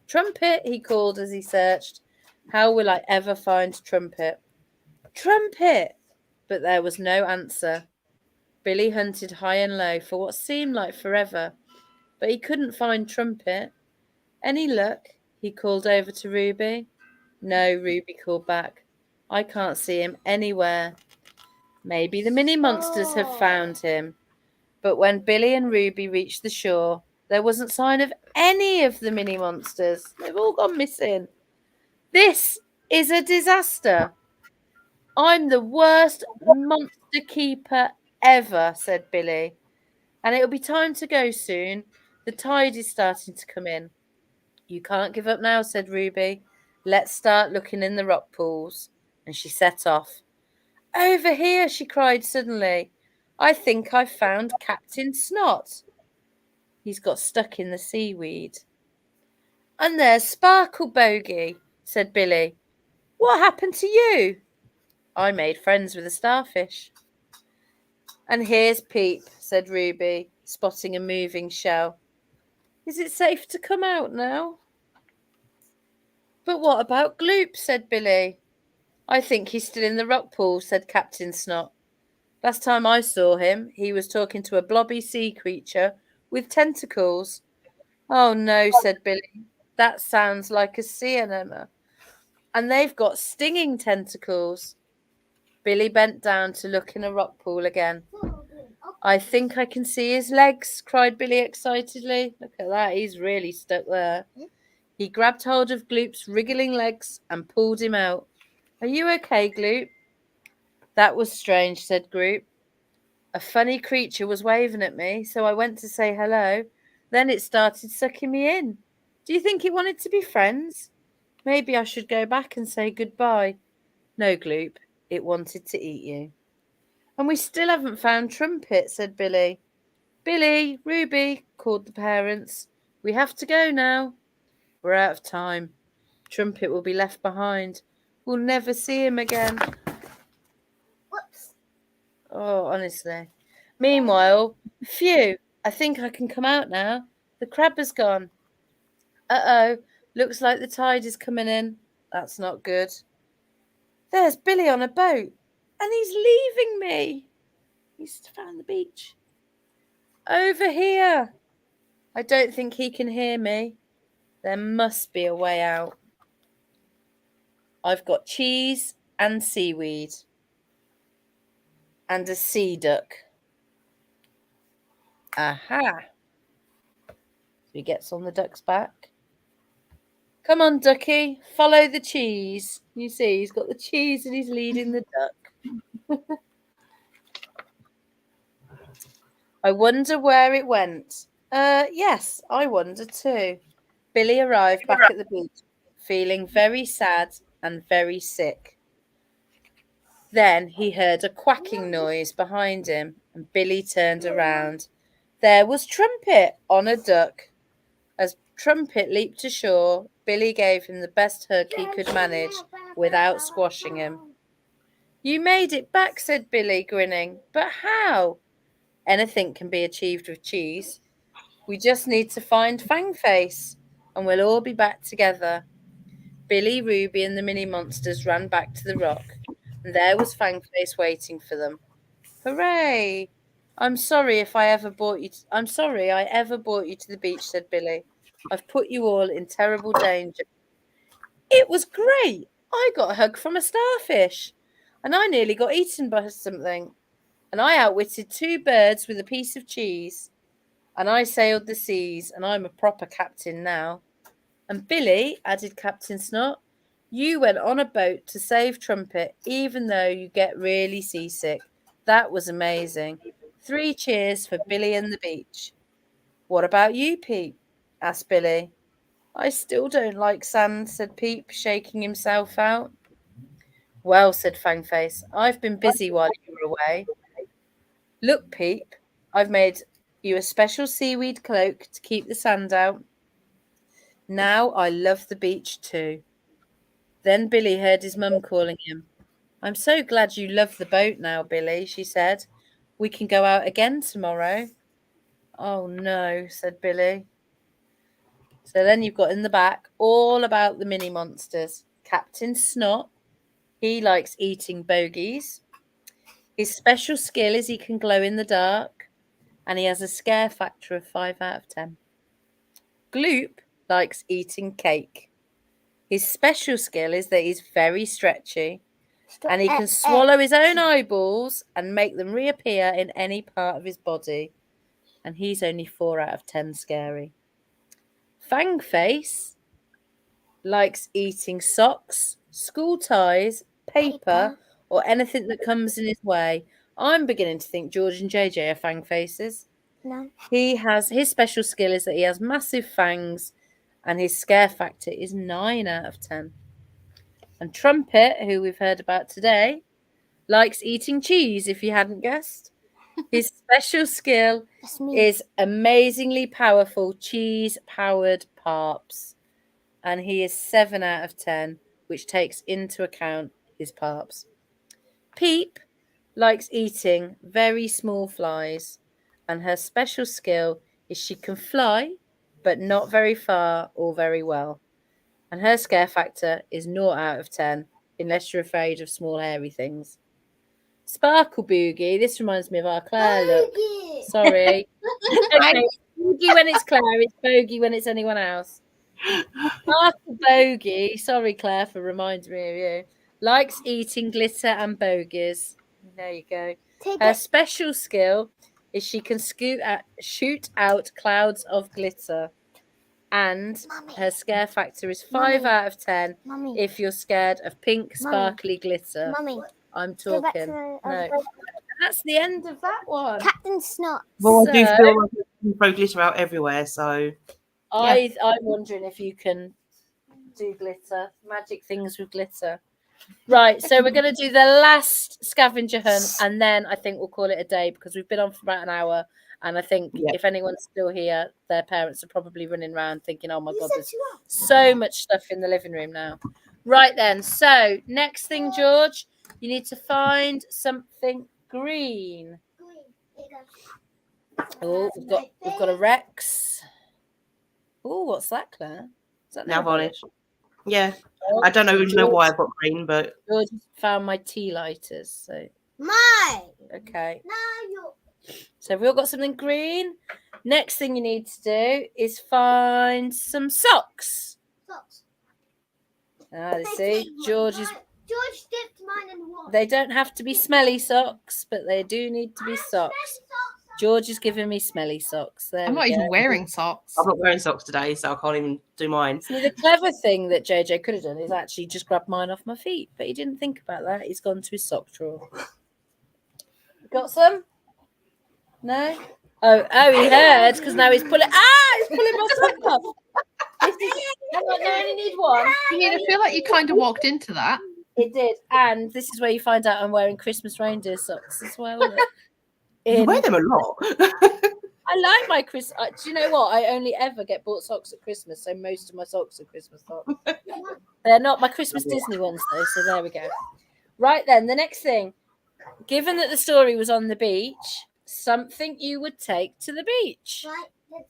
Trumpet, he called as he searched. How will I ever find Trumpet? Trumpet! But there was no answer. Billy hunted high and low for what seemed like forever, but he couldn't find Trumpet. Any luck? He called over to Ruby. No, Ruby called back. I can't see him anywhere. Maybe the mini monsters have found him. But when Billy and Ruby reached the shore, there wasn't sign of any of the mini monsters. They've all gone missing. This is a disaster. I'm the worst monster keeper ever, said Billy. And it'll be time to go soon. The tide is starting to come in. You can't give up now, said Ruby. Let's start looking in the rock pools. And she set off. Over here, she cried suddenly. I think I've found Captain Snot. He's got stuck in the seaweed. And there's Sparkle Bogey, said Billy. What happened to you? I made friends with a starfish. And here's Peep, said Ruby, spotting a moving shell. Is it safe to come out now? But what about Gloop, said Billy. I think he's still in the rock pool, said Captain Snot. Last time I saw him, he was talking to a blobby sea creature with tentacles. Oh no, said Billy. That sounds like a sea anemone. And they've got stinging tentacles. Billy bent down to look in a rock pool again. I think I can see his legs, cried Billy excitedly. Look at that, he's really stuck there. He grabbed hold of Gloop's wriggling legs and pulled him out. Are you okay, Gloop? That was strange, said Gloop. A funny creature was waving at me, so I went to say hello. Then it started sucking me in. Do you think it wanted to be friends? Maybe I should go back and say goodbye. No, Gloop, it wanted to eat you. And we still haven't found Trumpet, said Billy. Billy, Ruby, called the parents. We have to go now. We're out of time. Trumpet will be left behind. We'll never see him again. Whoops. Oh, honestly. Meanwhile, phew, I think I can come out now. The crab has gone. Uh-oh, looks like the tide is coming in. That's not good. There's Billy on a boat, and he's leaving me. He's found the beach. Over here. I don't think he can hear me. There must be a way out. I've got cheese and seaweed and a sea duck. Aha. So he gets on the duck's back. Come on, ducky, follow the cheese. You see, he's got the cheese and he's leading the duck. I wonder where it went. Yes, I wonder too. Billy arrived back at the beach, feeling very sad and very sick. Then he heard a quacking noise behind him, and Billy turned around. There was Trumpet on a duck. As Trumpet leaped ashore, Billy gave him the best hug he could manage without squashing him. You made it back, said Billy, grinning. But how? Anything can be achieved with cheese. We just need to find Fangface, and we'll all be back together. Billy, Ruby, and the mini monsters ran back to the rock, and there was Fangface waiting for them. Hooray! I'm sorry I ever brought you to the beach, said Billy. I've put you all in terrible danger. It was great. I got a hug from a starfish, and I nearly got eaten by something. And I outwitted 2 birds with a piece of cheese. And I sailed the seas, and I'm a proper captain now. And Billy, added Captain Snot, you went on a boat to save Trumpet, even though you get really seasick. That was amazing. 3 cheers for Billy and the beach. What about you, Peep? Asked Billy. I still don't like sand, said Peep, shaking himself out. Well, said Fangface, I've been busy while you were away. Look, Peep, I've made you a special seaweed cloak to keep the sand out. Now I love the beach too. Then Billy heard his mum calling him. I'm so glad you love the boat now, Billy, she said. We can go out again tomorrow. Oh no, said Billy. So then you've got in the back all about the mini monsters. Captain Snot, he likes eating bogies. His special skill is he can glow in the dark, and he has a scare factor of 5 out of 10. Gloop likes eating cake. His special skill is that he's very stretchy, and he can swallow his own eyeballs and make them reappear in any part of his body. And he's only 4 out of 10 scary. Fangface likes eating socks, school ties, paper, or anything that comes in his way. I'm beginning to think George and JJ are fang faces. No. His special skill is that he has massive fangs, and his scare factor is 9 out of 10. And Trumpet, who we've heard about today, likes eating cheese, if you hadn't guessed. His special skill is amazingly powerful cheese-powered parps. And he is 7 out of 10, which takes into account his parps. Peep likes eating very small flies, and her special skill is she can fly, but not very far or very well. And her scare factor is 0 out of 10, unless you're afraid of small hairy things. Sparkle Boogie, this reminds me of our Claire look. Sorry. Okay, Boogie when it's Claire, it's Bogey when it's anyone else. Sparkle Bogey, sorry Claire for reminding me of you, likes eating glitter and bogies. There you go. Her special skill is she can shoot out clouds of glitter. And her scare factor is 5 out of 10 if you're scared of pink sparkly glitter. I'm talking. No. That's the end of that one. Captain Snot. Well, I do feel like you can throw glitter out everywhere, so I'm wondering if you can do glitter, magic things with glitter. Right, so we're going to do the last scavenger hunt, and then I think we'll call it a day because we've been on for about an hour, and I think if anyone's still here, their parents are probably running around thinking, oh my God, there's so much stuff in the living room now. Right then, so next thing, George, you need to find something green. Oh, we've got a Rex. Oh, what's that, Claire? Is that nail varnish? Yeah. I don't know why I've got green, but George found my tea lighters. So okay. So we've all got something green. Next thing you need to do is find some socks. See, George dipped mine in water. They don't have to be smelly socks, but they do need to be socks. George is giving me smelly socks. There I'm we not go. even wearing socks. I'm not wearing socks today, so I can't even do mine. See, the clever thing that JJ could have done is actually just grab mine off my feet, but he didn't think about that. He's gone to his sock drawer. Got some? No? Oh, he heard because now he's pulling. He's pulling my sock off. Hang on, no, I only need one. I mean, I feel like you kind of walked into that. It did, and this is where you find out I'm wearing Christmas reindeer socks as well. You wear them a lot. I like my Christmas. Do you know what? I only ever get bought socks at Christmas, so most of my socks are Christmas socks. They're not my Christmas Disney ones, though, so there we go. Right then, the next thing. Given that the story was on the beach, something you would take to the beach. Right,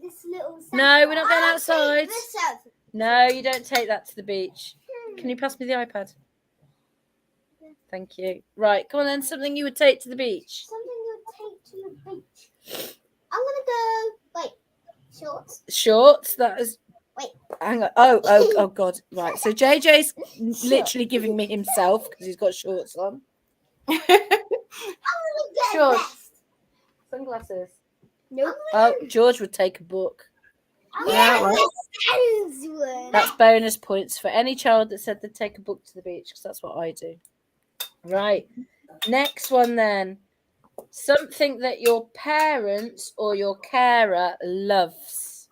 this little. No, we're not going outside. This No, you don't take that to the beach. Can you pass me the iPad? Thank you. Right, come on then. Something you would take to the beach. Something you would take to the beach. I'm gonna go. Wait, shorts. Shorts. That is. Wait. Hang on. Oh God. Right. So JJ's literally giving me himself because he's got shorts on. I'm gonna get Shorts. a vest. Sunglasses. Nope. Oh, George would take a book. Yeah, right. That's bonus points for any child that said they'd take a book to the beach because that's what I do. Right. Next one then. Something that your parents or your carer loves.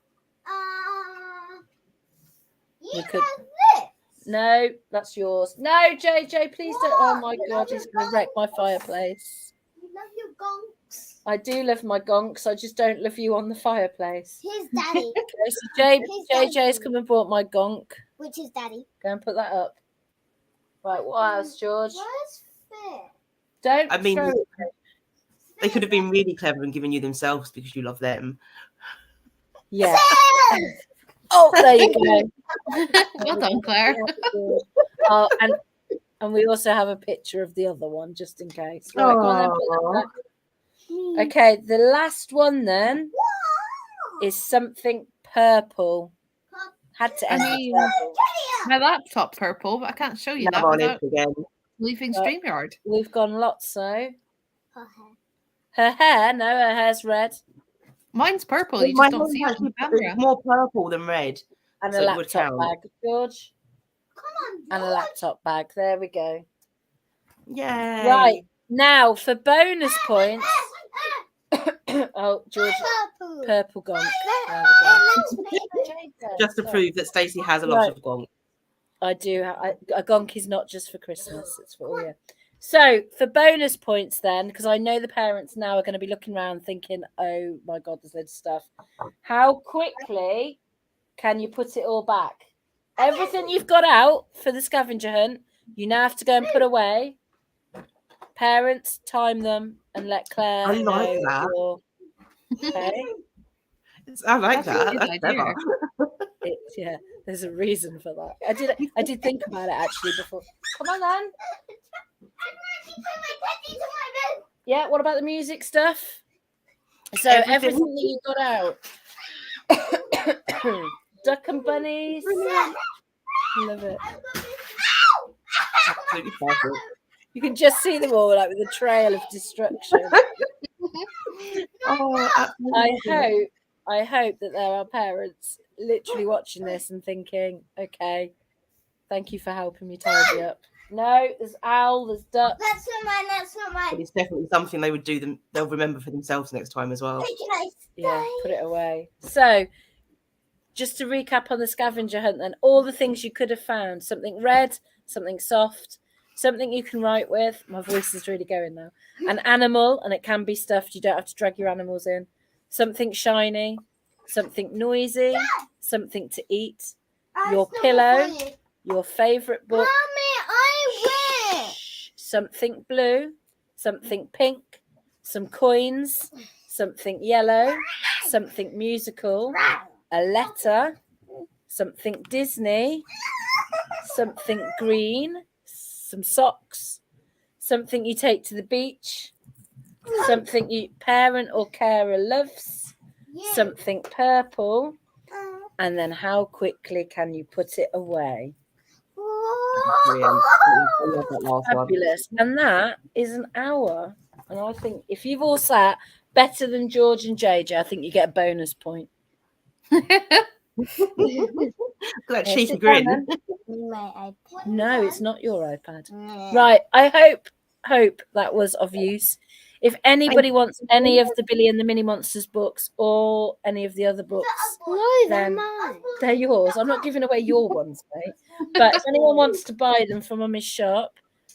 You could- have this. No, that's yours. No, JJ, please don't. Oh my God, he's going to wreck my fireplace. You love your gonks. I do love my gonks. I just don't love you on the fireplace. Here's Daddy, Okay, so JJ's come and bought my gonk. which is Daddy. Go and put that up. Right, what else, George? Where's Fit? Don't I mean, throw it. they could have been really clever and given you themselves because you love them. Yeah. Oh, there you go. Well done, Claire. Oh, and we also have a picture of the other one just in case. Right, go on then, put that back. Okay, the last one then is something purple. Had to end mean, with purple. My laptop's purple, but I can't show you Now that on without it again. leaving Right. StreamYard. We've gone lots so. Her Her hair. hair, no, her hair's red. Mine's purple. You My just don't see it hair's on the actually camera. more purple than red. And So a it would laptop count. bag, George. Come on, And a George. laptop bag. There we go. Yay. Right. Now for bonus points. Oh, George, Purple. purple gonk. There we go. Just to prove that Stacey has a lot Right. of gonk. I do. A gonk is not just for Christmas. It's for all year. So for bonus points then, because I know the parents now are going to be looking around thinking, oh my God, there's loads of stuff. How quickly can you put it all back? Everything you've got out for the scavenger hunt, you now have to go and put away. Parents, time them and let Claire I like know that. okay. I like That's a that. good That's idea. clever. Yeah, there's a reason for that. I did think about it actually before. Come on then. Yeah, what about the music stuff? So everything that you got out. Duck and bunnies. Love it. Absolutely perfect. You can just see them all like with a trail of destruction. Oh, absolutely. I hope that there are parents literally watching this and thinking, okay, thank you for helping me tidy up. No, there's owl, there's duck. That's not mine. That's not But mine. it's definitely something they would do them. They'll remember for themselves next time as well. Yeah, put it away. So, just to recap on the scavenger hunt, then all the things you could have found: something red, something soft, something you can write with. My voice is really going now. An animal, and it can be stuffed. You don't have to drag your animals in. Something shiny, something noisy, something to eat. Your pillow, your favorite book. Mommy, I win. Something blue, something pink, some coins, something yellow, something musical, a letter, something Disney, something green, some socks, something you take to the beach, something you parent or carer loves, something purple, and then how quickly can you put it away? Brilliant. I love that last one. Fabulous. And that is an hour. And I think if you've all sat better than George and JJ, I think you get a bonus point. That Yeah, cheeky sit down grin. then. My iPad. No, it's not your iPad. Mm. Right. I hope that was of use. If anybody wants any of the Billy and the Mini Monsters books or any of the other books, No, they're then mine. they're yours. I'm not giving away your ones, mate. But if anyone wants to buy them from Mummy's shop,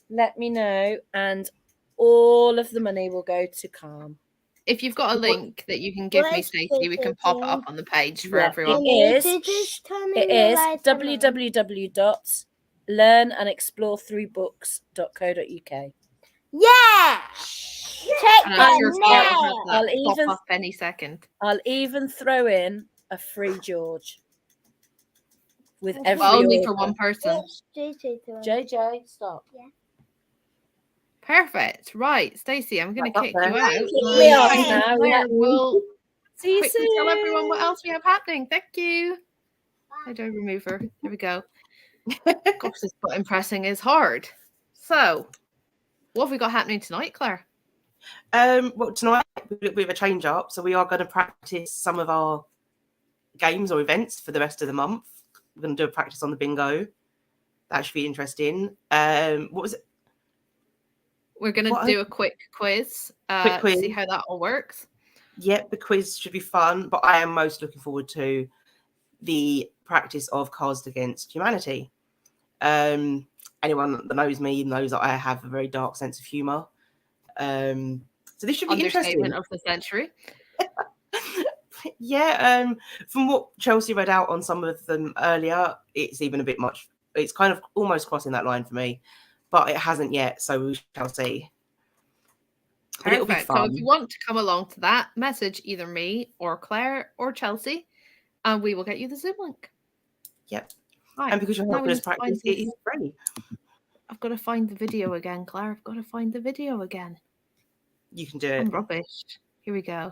let me know, and all of the money will go to Calm. If you've got a link that you can give me, Where's Stacey, we can pop it up on the page for everyone. It Did you is. just tell me It your is iPad? www.learnandexplore3books.co.uk. Yeah. Check And I'm sure them Claire now. will have that I'll pop even- up any second. I'll even throw in a free George with every But only for order. one person. JJ, stop. Perfect. Right, Stacey, I'm going to Right kick up you there. out. Kick me off Becca and now. Claire will See you quickly soon. tell everyone what else we have happening. Thank you. How do I remove her? There we go. Gosh, this button pressing is hard. So, what have we got happening tonight, Claire? Well, tonight we have a change up, so we are going to practice some of our games or events for the rest of the month. We're going to do a practice on the bingo. That should be interesting. What was it? We're going to What- do a quick quiz, Quick quiz. to see how that all works. Yep, the quiz should be fun, but I am most looking forward to the practice of Cards Against Humanity. Anyone that knows me knows that I have a very dark sense of humour. So this should be interesting. Understatement of the century. Yeah, from what Chelsey read out on some of them earlier, it's even a bit much. It's kind of almost crossing that line for me, but it hasn't yet, so we shall see. But it'll be Perfect. So if fun. you want to come along to that, message either me or Claire or Chelsea, and we will get you the Zoom link. Yep. Right. And because you're Now helping we us need to find practice, it this- is free. I've got to find the video again, Claire. I've got to find the video again. You can do I'm it. rubbish. Here we go.